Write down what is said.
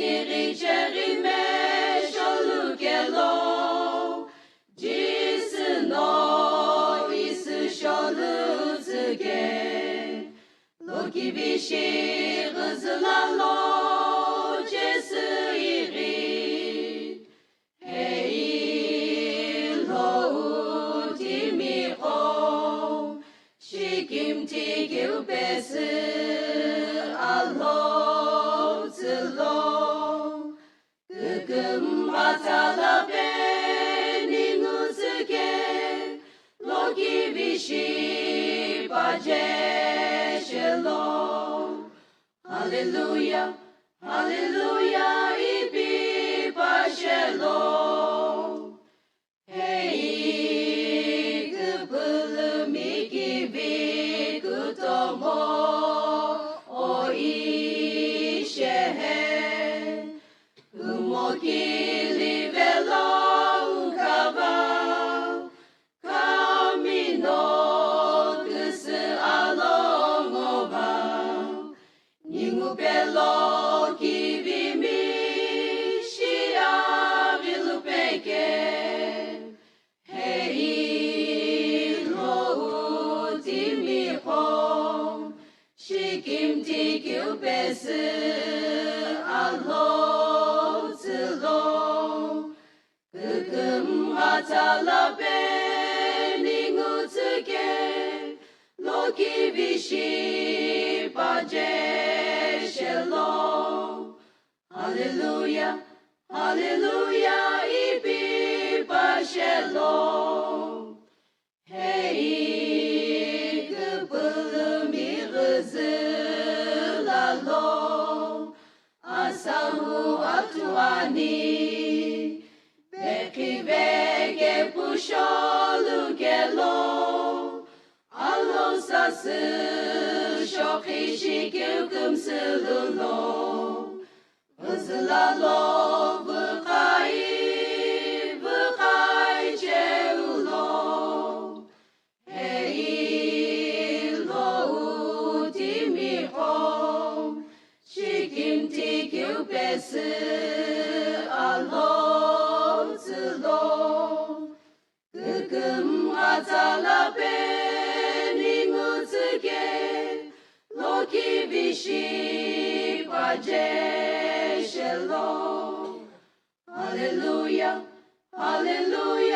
Niricherime sholukelo Jisno isu sholutsuge Loki vishi gızlalo Jesu iri Hei lo utimiho Shikim tigiu besu Alo zelo Gugum atala beni nuzuge Loki vishi baje shelo Hallelujah, hallelujah, ibi bashelo Hey, gubulu miki vikutomo O ishehe Umokili velo ukava Camino kusu alongova Ningu belo kivimi shia vilupeke Hei lo utimiho Shikim tikiu besu alo zelo Gugum atala beni ngutuge Loki vishi baje shelo Hallelujah, hallelujah, ibi bashelo Hey, gubulu miruzulalo Asahu atuani Bekivege pusholu gelo Alo sasu shokishi gilgum sululo Uzulalo vukai jeulo Hei lo utimiho Shikim tikiu besu alo zelo Gugum atala beni ngutuge Loki vishi baje shelo Hallelujah, hallelujah